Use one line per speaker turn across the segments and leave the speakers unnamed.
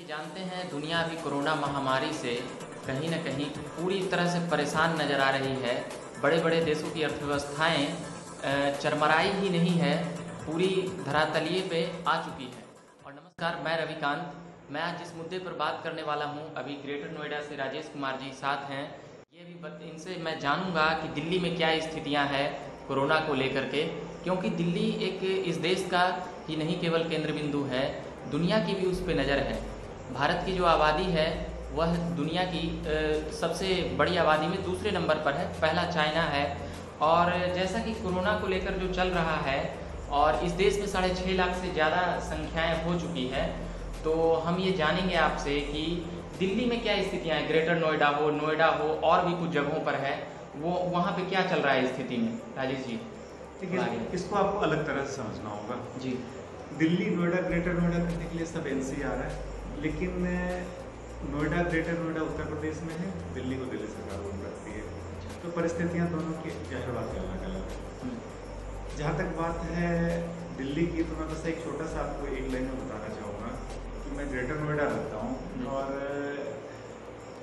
जानते हैं दुनिया अभी कोरोना महामारी से कहीं न कहीं पूरी तरह से परेशान नज़र आ रही है। बड़े बड़े देशों की अर्थव्यवस्थाएं चरमराई ही नहीं है, पूरी धरातलीय पे आ चुकी है। और नमस्कार, मैं रविकांत। मैं आज जिस मुद्दे पर बात करने वाला हूं, अभी ग्रेटर नोएडा से राजेश कुमार जी साथ हैं। ये भी इनसे मैं जानूंगा कि दिल्ली में क्या स्थितियां हैं कोरोना को लेकर के, क्योंकि दिल्ली एक इस देश का ही नहीं केवल केंद्र बिंदु है, दुनिया की भी उस पर नज़र है। भारत की जो आबादी है वह दुनिया की सबसे बड़ी आबादी में दूसरे नंबर पर है, पहला चाइना है। और जैसा कि कोरोना को लेकर जो चल रहा है और इस देश में 6.5 लाख से ज़्यादा संख्याएं हो चुकी है, तो हम ये जानेंगे आपसे कि दिल्ली में क्या स्थितियाँ हैं। ग्रेटर नोएडा हो और भी कुछ जगहों पर है, वो वहाँ पे क्या चल रहा है स्थिति में। राजेश जी,
इसको आपको अलग तरह से समझना होगा
जी।
दिल्ली नोएडा ग्रेटर नोएडा करने के लिए सब एनसीआर है, लेकिन नोएडा ग्रेटर नोएडा उत्तर प्रदेश में है, दिल्ली को दिल्ली सरकार रूल करती है, तो परिस्थितियां दोनों की जाहिर बात है अलग अलग है। जहाँ तक बात है दिल्ली की, तो मैं बस एक छोटा सा आपको एक लाइन में बताना चाहूँगा कि मैं ग्रेटर नोएडा रहता हूँ और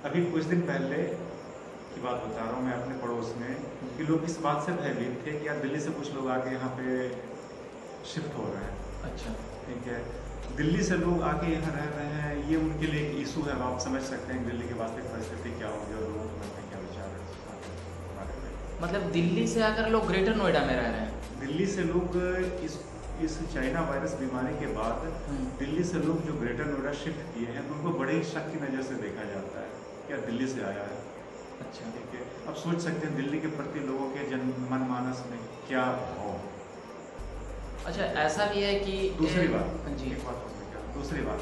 अभी कुछ दिन पहले की बात बता रहा हूँ मैं अपने पड़ोस में कि लोग इस बात से भयभीत थे कि यार दिल्ली से कुछ लोग आके यहाँ पे शिफ्ट हो रहे हैं।
अच्छा,
ठीक है, दिल्ली से लोग आके यहाँ रह रहे हैं, ये उनके लिए एक इशू है। आप समझ सकते हैं दिल्ली की वास्तविक परिस्थिति क्या होगी और लोगों के मन में क्या विचार है इस बारे में।
मतलब दिल्ली से आकर लोग ग्रेटर नोएडा में रह रहे हैं।
दिल्ली से लोग इस चाइना वायरस बीमारी के बाद दिल्ली से लोग जो ग्रेटर नोएडा शिफ्ट किए हैं, उनको बड़े ही शक की नज़र से देखा जाता है, क्या दिल्ली से आया है।
अच्छा,
ठीक है, अब सोच सकते हैं दिल्ली के प्रति लोगों के मनमानस में क्या हो।
अच्छा, ऐसा भी है कि
दूसरी बात
जी,
दूसरी बात,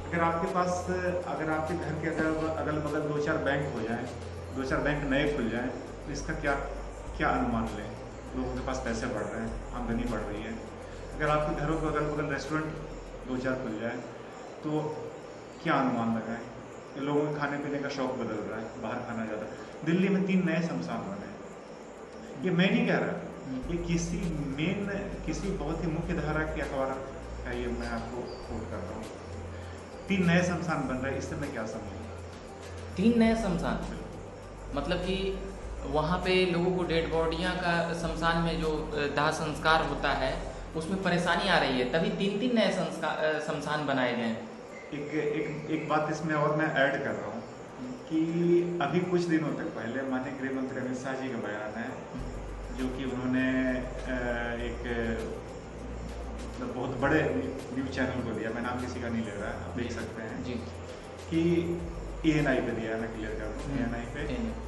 अगर आपके घर के अगल बगल 2-4 बैंक हो जाएं, 2-4 बैंक नए खुल जाएं, तो इसका क्या अनुमान लें। लोगों के पास पैसे बढ़ रहे हैं, आमदनी बढ़ रही है। अगर आपके घरों के अगल बगल रेस्टोरेंट 2-4 खुल जाए तो क्या अनुमान लगाएं। लोगों के खाने पीने का शौक बदल रहा है, बाहर खाना ज़्यादा। दिल्ली में 3 नए शमशान बने। ये मैं नहीं कह रहा, ये किसी बहुत ही मुख्य धारा की अखबार है, ये मैं आपको कोट कर रहा हूँ। 3 नए शमशान बन रहे हैं, इससे मैं क्या समझूँ।
3 नए शमशान, मतलब कि वहाँ पे लोगों को डेड बॉडियाँ का शमशान में जो दाह संस्कार होता है उसमें परेशानी आ रही है, तभी 3-3 नए शमशान बनाए गए हैं।
एक बात इसमें और मैं ऐड कर रहा हूँ कि अभी कुछ दिनों तक पहले माननीय गृह मंत्री अमित शाह जी का बयान है, जो कि उन्होंने एक बहुत बड़े न्यूज़ चैनल को दिया, मैं नाम किसी का नहीं ले रहा, आप देख सकते हैं
जी,
कि ANI पे दिया, मैं क्लियर कर दूँ ANI पे,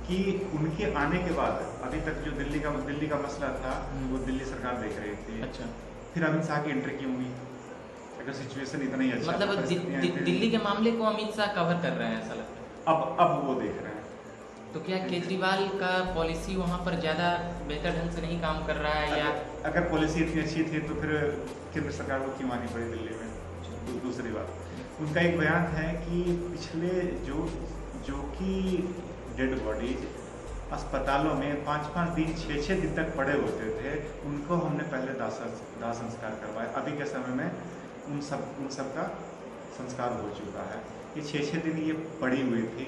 कि उनके आने के बाद अभी तक जो दिल्ली का मसला था वो दिल्ली सरकार देख रही थी।
अच्छा,
फिर अमित शाह की एंट्री क्यों हुई, अगर सिचुएशन इतना ही अच्छा,
मतलब दिल्ली के मामले को अमित शाह कवर कर रहे हैं, ऐसा लगता है।
अब वो देख रहे हैं।
तो क्या केजरीवाल का पॉलिसी वहाँ पर ज़्यादा बेहतर ढंग से नहीं काम कर रहा है, या
अगर पॉलिसी इतनी अच्छी थी तो फिर केंद्र सरकार को क्यों आनी पड़ी दिल्ली में। दूसरी बात, उनका एक बयान है कि पिछले जो कि डेड बॉडीज अस्पतालों में 5-5 दिन 6-6 दिन तक पड़े होते थे, उनको हमने पहले दाह संस्कार करवाया। अभी के समय में उन सब का संस्कार हो चुका है। ये 6-6 दिन ये पड़ी हुई थी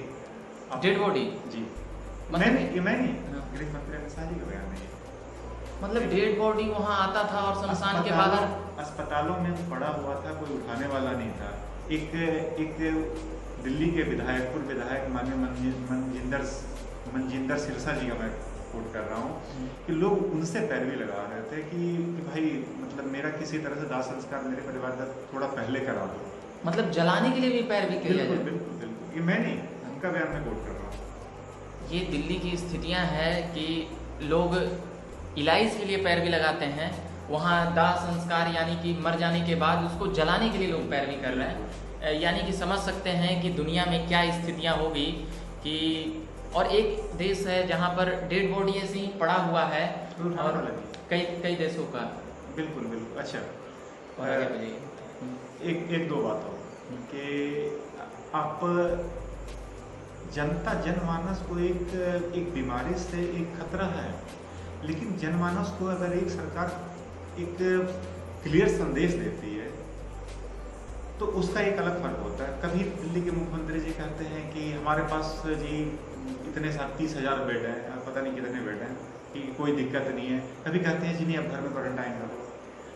डेड बॉडी।
जी,
मतलब
मैं नहीं गृह मंत्री अमित शाह जी का बयान नहीं है।
मतलब डेड बॉडी वहाँ आता था और शमशान के बाहर
अस्पतालों में पड़ा हुआ था, कोई उठाने वाला नहीं था। एक दिल्ली के पूर्व विधायक माननीय मनजिंदर सिरसा जी का मैं कोट कर रहा हूँ कि लोग उनसे पैरवी लगा रहे थे कि भाई मतलब मेरा किसी तरह से दाह संस्कार मेरे परिवार का थोड़ा पहले करा दो। मतलब
जलाने के लिए भी पैरवी किया जाए।
बिल्कुल, ये मैं नहीं, उनका बयान मैं कोट कर रहा हूँ।
ये दिल्ली की स्थितियाँ हैं कि लोग इलाज के लिए पैरवी लगाते हैं, वहाँ दाह संस्कार यानी कि मर जाने के बाद उसको जलाने के लिए लोग पैरवी कर रहे हैं। यानी कि समझ सकते हैं कि दुनिया में क्या स्थितियाँ होगी कि, और एक देश है जहाँ पर डेड बॉडी ऐसे ही पड़ा हुआ है और कई देशों का।
बिल्कुल। अच्छा,
और
एक दो बात हो कि आप जनमानस को एक बीमारी से एक खतरा है, लेकिन जनमानस को अगर एक सरकार एक क्लियर संदेश देती है तो उसका एक अलग फर्क होता है। कभी दिल्ली के मुख्यमंत्री जी कहते हैं कि हमारे पास जी इतने 30,000 बेड हैं, पता नहीं कितने बेड हैं, कि कोई दिक्कत नहीं है। कभी कहते हैं जी नहीं अब घर में क्वारंटाइन करो,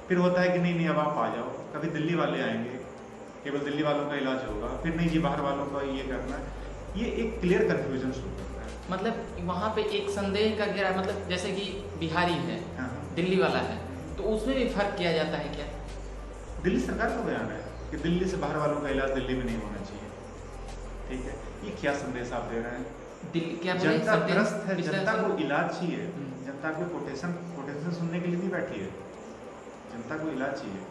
फिर होता है कि नहीं नहीं अब आप आ जाओ। कभी दिल्ली वाले आएंगे, केवल दिल्ली वालों का इलाज होगा, फिर नहीं जी बाहर वालों का ये करना है। ये एक क्लियर कन्फ्यूजन शुरू करता है।
मतलब वहाँ पे एक संदेह का घेरा, मतलब जैसे कि बिहारी है,
हाँ।
दिल्ली वाला है, तो उसमें भी फर्क किया जाता है क्या?
दिल्ली सरकार का बयान है कि दिल्ली से बाहर वालों का इलाज दिल्ली में नहीं होना चाहिए। ठीक है, ये क्या संदेश आप दे रहे हैं?
दिल्ली क्या
जनता त्रस्त है, जनता को इलाज चाहिए।
हम्म।
जनता को कोटेशन सुनने के लिए नहीं बैठी है, जनता को इलाज चाहिए।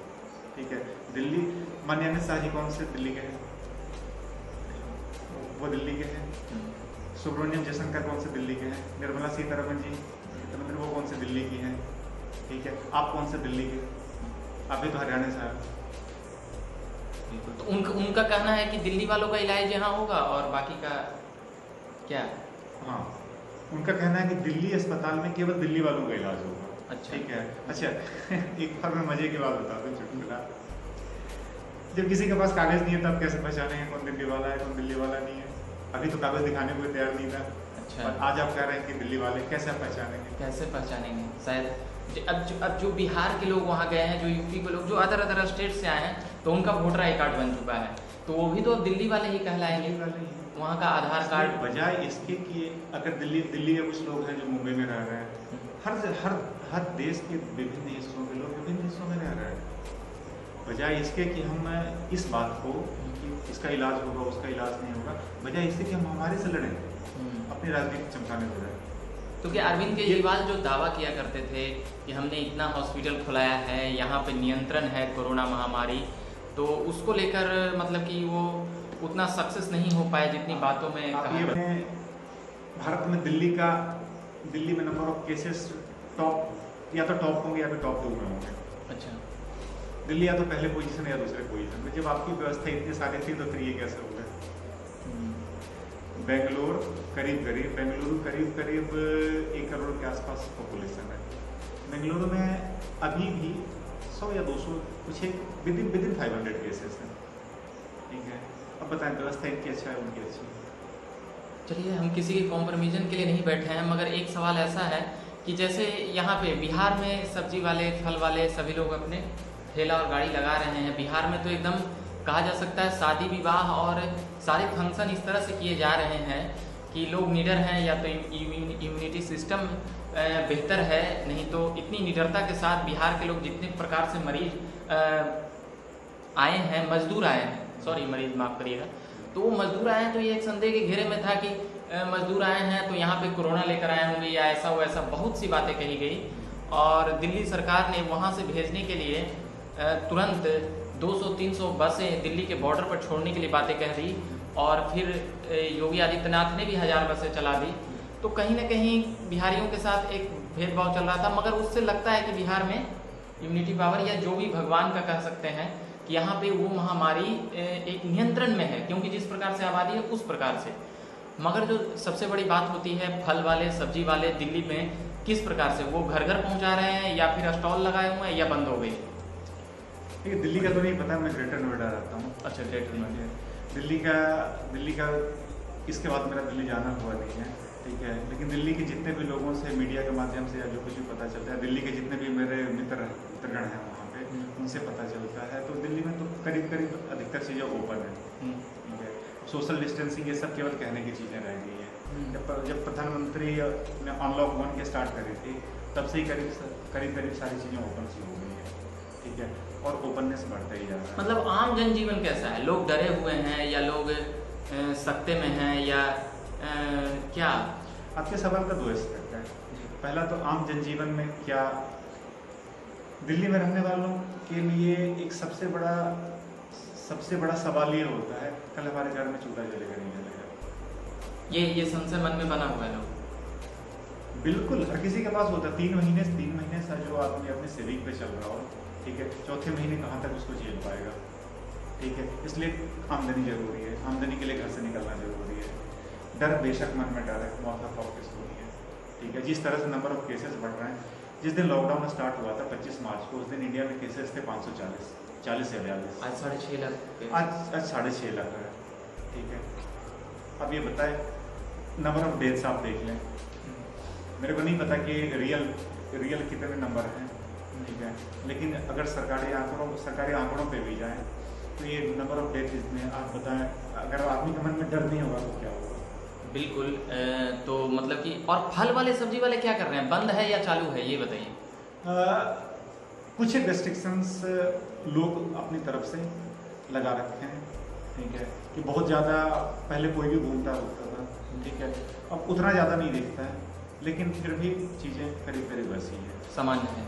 ठीक है, दिल्ली माननीय अमित शाह जी कौन से दिल्ली के हैं? वो दिल्ली के हैं। सुब्रमण्यम जयशंकर कौन से दिल्ली के हैं? निर्मला सीतारमण जी वित्त मंत्री वो कौन से दिल्ली की हैं? ठीक है, आप कौन से दिल्ली के? आप भी तो हरियाणा से आए।
तो उनका कहना है कि दिल्ली वालों का इलाज यहाँ होगा और बाकी का क्या?
हाँ, उनका कहना है कि दिल्ली अस्पताल में केवल दिल्ली वालों का इलाज होगा।
अच्छा।
ठीक है। अच्छा एक बार मैं मजे की बात बता दूं चुटकुला। जब किसी के पास कागज नहीं है तब कैसे पहचानेंगे कौन दिल्ली वाला है कौन दिल्ली वाला नहीं है? अभी तो कागज दिखाने को तैयार नहीं था।
अच्छा।
और आज आप कह रहे हैं कि दिल्ली वाले, कैसे आप पहचानेंगे?
कैसे पहचानेंगे? शायद अब जो बिहार के लोग वहाँ गए हैं, जो यूपी के लोग, जो अदर स्टेट से आए हैं, तो उनका वोटर आई कार्ड बन चुका है, तो वो भी तो अब दिल्ली वाले ही कहलाएंगे।
दिल्ली वाले ही।
वहाँ का आधार कार्ड,
बजाय इसके कि अगर दिल्ली के कुछ लोग हैं जो मुंबई में रह रहे हैं, हर देश के विभिन्न हिस्सों के लोग विभिन्न हिस्सों में रह रहे हैं। बजाय इसके कि हम इस बात को कि इसका इलाज होगा उसका इलाज नहीं होगा, बजाय इससे कि हम हमारे से लड़ें, अपनी राजनीति चमकाने हो जाए।
तो क्या अरविंद केजरीवाल जो दावा किया करते थे कि हमने इतना हॉस्पिटल खुलाया है, यहाँ पे नियंत्रण है कोरोना महामारी, तो उसको लेकर मतलब कि वो उतना सक्सेस नहीं हो पाए जितनी बातों में
कहा। भारत में दिल्ली में नंबर ऑफ केसेस टॉप या तो टॉप होंगे या फिर टॉप 2 में होंगे।
अच्छा।
दिल्ली या तो पहले पोजीशन या दूसरे पोजीशन में। जब आपकी व्यवस्था इतनी सारी थी तो फिर ये कैसे हो गया? बेंगलुरु करीब 1 करोड़ के आसपास पॉपुलेशन है। बेंगलुरु में अभी भी 100 या 200 कुछ एक विद इन 500 केसेस हैं। ठीक है, अब बताएं व्यवस्था इनकी अच्छा है उनकी अच्छी है?
चलिए, हम किसी के कॉम्प्रोमाइज़न के लिए नहीं बैठे हैं, मगर एक सवाल ऐसा है कि जैसे यहाँ पे बिहार में सब्जी वाले, फल वाले सभी लोग अपने ठेला और गाड़ी लगा रहे हैं। बिहार में तो एकदम कहा जा सकता है शादी विवाह और सारे फंक्शन इस तरह से किए जा रहे हैं कि लोग निडर हैं, या तो इम्यूनिटी सिस्टम बेहतर है, नहीं तो इतनी निडरता के साथ बिहार के लोग जितने प्रकार से मरीज आए हैं, मजदूर आए हैं, सॉरी मरीज माफ़ करिएगा, तो वो मजदूर आए हैं, तो ये एक संदेह के घेरे में था कि मजदूर आए हैं तो यहाँ पे कोरोना लेकर आए होंगे या ऐसा हो, ऐसा बहुत सी बातें कही गई। और दिल्ली सरकार ने वहाँ से भेजने के लिए तुरंत 200-300 बसें दिल्ली के बॉर्डर पर छोड़ने के लिए बातें कह दी, और फिर योगी आदित्यनाथ ने भी 1000 बसें चला दी। तो कहीं ना कहीं बिहारियों के साथ एक भेदभाव चल रहा था, मगर उससे लगता है कि बिहार में इम्यूनिटी पावर या जो भी भगवान का कह सकते हैं कि यहाँ पे वो महामारी एक नियंत्रण में है, क्योंकि जिस प्रकार से आबादी है उस प्रकार से। मगर जो सबसे बड़ी बात होती है, फल वाले सब्जी वाले दिल्ली में किस प्रकार से वो घर घर पहुँचा रहे हैं, या फिर स्टॉल लगाए हुए हैं, या बंद हो गई?
ठीक है, दिल्ली का तो नहीं पता, मैं ग्रेटर नोएडा रहता हूँ।
अच्छा, ग्रेटर नोएडा।
दिल्ली का इसके बाद मेरा दिल्ली जाना हुआ नहीं है। ठीक है, लेकिन दिल्ली के जितने भी लोगों से मीडिया के माध्यम से या जो कुछ भी पता चलता है, दिल्ली के जितने भी मेरे मित्रगण हैं वहाँ पे, उनसे पता चलता है, तो दिल्ली में तो करीब अधिकतर चीज़ें ओपन है। ठीक है, सोशल डिस्टेंसिंग ये सब केवल कहने की चीज़ें रह गई है। जब प्रधानमंत्री ने अनलॉक 1 के स्टार्ट करी थी, तब से ही करीब सारी चीज़ें ओपन सी हो गई है। ठीक है, और ओपननेस बढ़ता ही जा रहा है।
मतलब आम जनजीवन कैसा है? लोग डरे हुए हैं या लोग सख्ते में हैं, या क्या?
आपके सवाल का 2 एस्पेक्ट है। पहला तो आम जनजीवन में क्या, दिल्ली में रहने वालों के लिए एक सबसे बड़ा सवाल ये होता है, कल हमारे घर में चूल्हा जलेगा नहीं जलेगा।
ये संशय मन में बना हुआ है लोग।
बिल्कुल, हर किसी के पास होता है। 3 महीने से जो आदमी अपने सेविंग पे चल रहा हो, ठीक है, चौथे महीने कहाँ तक उसको झेल पाएगा? ठीक है, इसलिए आमदनी जरूरी है, आमदनी के लिए घर से निकलना जरूरी है। डर बेशक मन में डर है, मौत ऑफ किसको नहीं है। ठीक है, जिस तरह से नंबर ऑफ केसेस बढ़ रहे हैं, जिस दिन लॉकडाउन स्टार्ट हुआ था 25 मार्च को, उस दिन इंडिया में केसेस थे 540। 40 या 42।
आज 6.5 लाख।
आज 6.5 लाख है, ठीक है। अब ये बताए नंबर ऑफ डेथ्स आप देख लें, मेरे को नहीं पता कि रियल कितने नंबर हैं, ठीक है, लेकिन अगर सरकारी आंकड़ों पे भी जाए तो ये नंबर ऑफ डेथ इतने, आप बताएं, अगर आदमी के मन में डर नहीं होगा तो क्या होगा।
बिल्कुल। तो मतलब कि और फल वाले सब्जी वाले क्या कर रहे हैं, बंद है या चालू है, ये बताइए।
कुछ रेस्ट्रिक्शंस लोग अपनी तरफ से लगा रखे हैं, ठीक है, कि बहुत ज़्यादा पहले कोई भी घूमता होता था, ठीक है, अब उतना ज़्यादा नहीं दिखता है, लेकिन फिर भी चीज़ें करीब करीब वैसी हैं,
सामान्य है।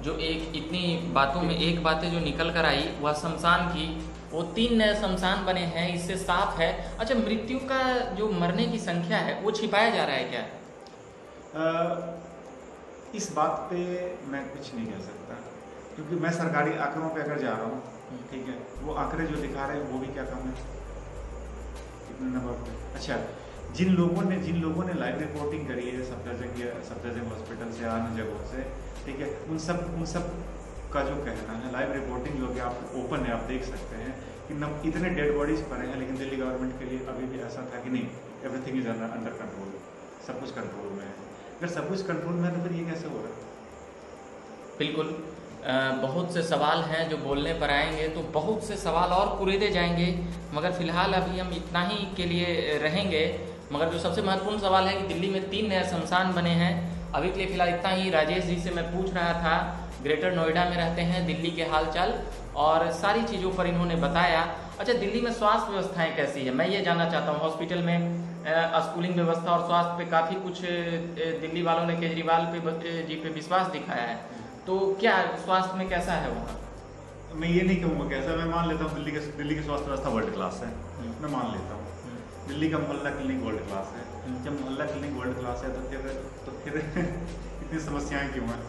जो एक इतनी बातों में एक बातें जो निकल कर आई वह शमशान की, वो 3 नए शमशान बने हैं, इससे साफ है। अच्छा, मृत्यु का जो मरने की संख्या है वो छिपाया जा रहा है क्या?
इस बात पे मैं कुछ नहीं कह सकता, क्योंकि मैं सरकारी आंकड़ों पे अगर जा रहा हूँ, ठीक है, वो आंकड़े जो दिखा रहे हैं वो भी क्या कम है कितने नंबर पे। अच्छा, जिन लोगों ने लाइव रिपोर्टिंग करी है सफदरजंग हॉस्पिटल से, अन्य जगहों से, ठीक है, उन सब का जो कहना है, लाइव रिपोर्टिंग जो कि आप ओपन है, आप देख सकते हैं कि इतने डेड बॉडीज पड़े हैं, लेकिन दिल्ली गवर्नमेंट के लिए अभी भी ऐसा था कि नहीं, एवरीथिंग इज अंडर कंट्रोल, सब कुछ कंट्रोल में है। अगर सब कुछ कंट्रोल में है तो फिर ये कैसे हो रहा है?
बिल्कुल। बहुत से सवाल हैं जो बोलने पर आएंगे तो बहुत से सवाल और कुरेदे जाएंगे, मगर फिलहाल अभी हम इतना ही के लिए रहेंगे। मगर जो सबसे महत्वपूर्ण सवाल है कि दिल्ली में 3 नए शमशान बने हैं, अभी के लिए फिलहाल इतना ही। राजेश जी से मैं पूछ रहा था, ग्रेटर नोएडा में रहते हैं, दिल्ली के हालचाल और सारी चीज़ों पर इन्होंने बताया। अच्छा, दिल्ली में स्वास्थ्य व्यवस्थाएं कैसी है, मैं ये जानना चाहता हूँ। हॉस्पिटल में स्कूलिंग व्यवस्था और स्वास्थ्य पे काफ़ी कुछ दिल्ली वालों ने केजरीवाल जी पे विश्वास दिखाया है, तो क्या स्वास्थ्य में कैसा है वहाँ?
मैं ये नहीं कहूँगा कैसा, मैं मान लेता हूँ दिल्ली की स्वास्थ्य व्यवस्था वर्ल्ड क्लास है, मैं मान लेता हूँ। दिल्ली का मोहल्ला क्लिनिक वर्ल्ड क्लास है। जब मोहल्ला क्लिनिक वर्ल्ड क्लास है तो फिर इतनी समस्याएं क्यों हैं?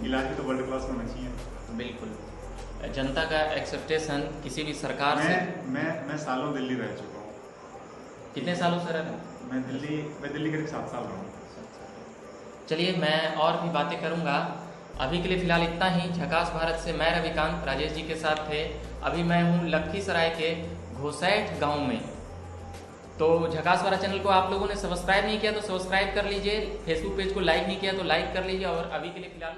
इलाज भी तो वर्ल्ड क्लास होना चाहिए।
बिल्कुल। जनता का एक्सेप्टेशन किसी भी सरकार से,
मैं सालों दिल्ली रह चुका हूँ।
कितने सालों से रह रहे हैं?
मैं दिल्ली करीब 7 साल रहा हूँ।
चलिए, मैं और भी बातें करूँगा, अभी के लिए फ़िलहाल इतना ही। झकास भारत से मैं रविकांत राजेश जी के साथ थे। अभी मैं हूँ लखीसराय के घोसैठ गांव में। तो झकास वाला चैनल को आप लोगों ने सब्सक्राइब नहीं किया तो सब्सक्राइब कर लीजिए, फेसबुक पेज को लाइक नहीं किया तो लाइक कर लीजिए। और अभी के लिए फ़िलहाल